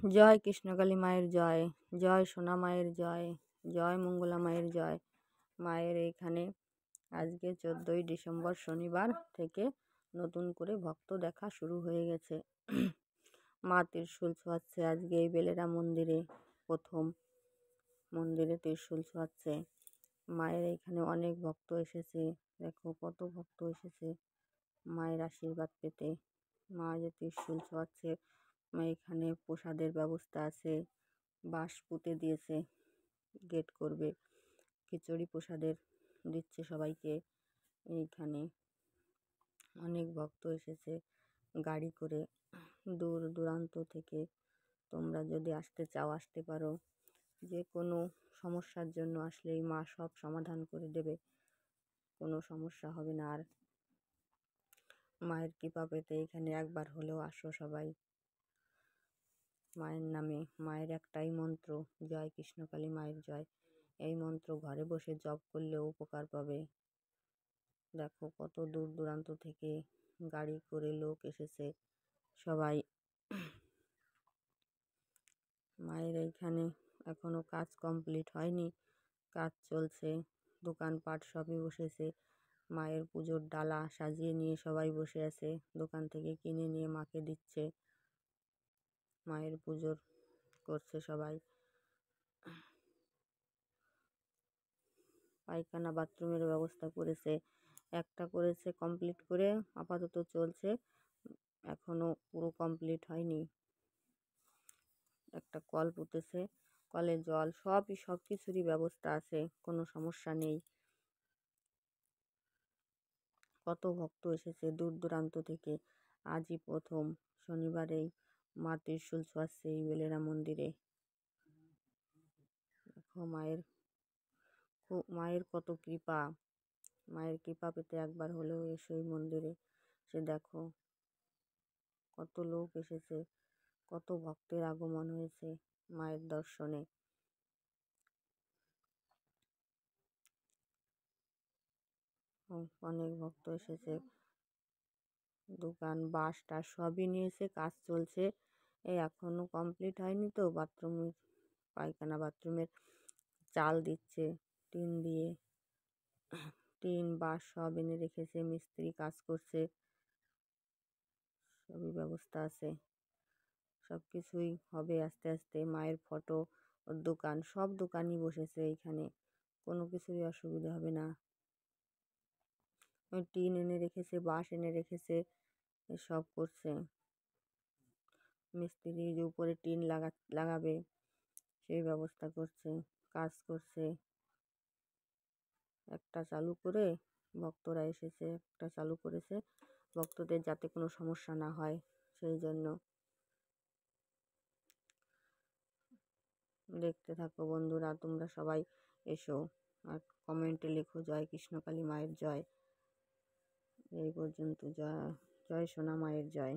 জয় কৃষ্ণকালী মায়ের জয়, জয় সোনা মায়ের জয়, জয় মঙ্গলা মায়ের জয়। মায়ের এইখানে আজকে 14ই ডিসেম্বর শনিবার থেকে নতুন করে ভক্ত দেখা শুরু হয়ে গেছে। মা ত্রিশূল ছোঁয়াচ্ছে আজকে এই বেলেরা মন্দিরে, প্রথম মন্দিরে ত্রিশূল ছোঁয়াচ্ছে। মায়ের এইখানে অনেক ভক্ত এসেছে, দেখো কত ভক্ত এসেছে মায়ের আশীর্বাদ পেতে। মা যে ত্রিশূল ছোঁয়াচ্ছে, এখানে প্রসাদের ব্যবস্থা আছে, বাঁশ পুঁতে দিয়েছে, গেট করবে, খিচুড়ি প্রসাদের দিচ্ছে সবাইকে। এইখানে অনেক ভক্ত এসেছে গাড়ি করে দূর দূরান্ত থেকে। তোমরা যদি আসতে চাও আসতে পারো, যে কোনো সমস্যার জন্য আসলেই মা সব সমাধান করে দেবে, কোনো সমস্যা হবে না। আর মায়ের কৃপা পেতে এখানে একবার হলেও আসো সবাই। মায়ের নামে, মায়ের একটাই মন্ত্র, জয় কৃষ্ণকালী মায়ের জয়। এই মন্ত্র ঘরে বসে জপ করলেও উপকার পাবে। দেখো কত দূর দূরান্ত থেকে গাড়ি করে লোক এসেছে সবাই। মায়ের এইখানে এখনো কাজ কমপ্লিট হয়নি, কাজ চলছে, দোকানপাট সবই বসেছে। মায়ের পুজোর ডালা সাজিয়ে নিয়ে সবাই বসে আছে, দোকান থেকে কিনে নিয়ে মাকে দিচ্ছে, মায়ের পুজোর করছে সবাই। পায়খানা বাথরুমের ব্যবস্থা করেছে, একটা করেছে কমপ্লিট করে, আপাতত চলছে, এখনো পুরো কমপ্লিট হয়নি। একটা কল পুঁতেছে, কলে জল সব কিছুরই ব্যবস্থা আছে, কোনো সমস্যা নেই। কত ভক্ত এসেছে দূর দূরান্ত থেকে। আজই প্রথম শনিবারেই মা ত্রিশূল ছোঁয়াচ্ছে এই বেলেরা মন্দিরে। দেখো মায়ের কত কৃপা। মায়ের কৃপা পেতে একবার হলেও এসো এই মন্দিরে। সে দেখো কত লোক এসেছে, কত ভক্তের আগমন হয়েছে মায়ের দর্শনে। অনেক ভক্ত এসেছে, দোকান বাঁশ টাস সবই নিয়েছে, কাজ চলছে। এই এখনো কমপ্লিট হয়নি তো, বাথরুমের পায়খানা বাথরুমের চাল দিচ্ছে টিন দিয়ে, টিন বাঁশ সব এনে রেখেছে, মিস্ত্রি কাজ করছে, সবই ব্যবস্থা আছে, সব কিছুই হবে আস্তে আস্তে। মায়ের ফটো, দোকান, সব দোকানই বসেছে এইখানে, কোনো কিছুই অসুবিধা হবে না। টিন এনে রেখেছে, বাঁশ এনে রেখেছে, সব করছে মিস্ত্রি। যে উপরে টিন লাগাবে সেই ব্যবস্থা করছে, কাজ করছে। একটা চালু করে ভক্তরা এসেছে, একটা চালু করেছে ভক্তদের যাতে কোনো সমস্যা না হয় সেই জন্য। দেখতে থাকো বন্ধুরা, তোমরা সবাই এসো আর কমেন্টে লেখো জয় কৃষ্ণকালী মায়ের জয়। এই পর্যন্ত, জয় জয় সোনা মায়ের জয়।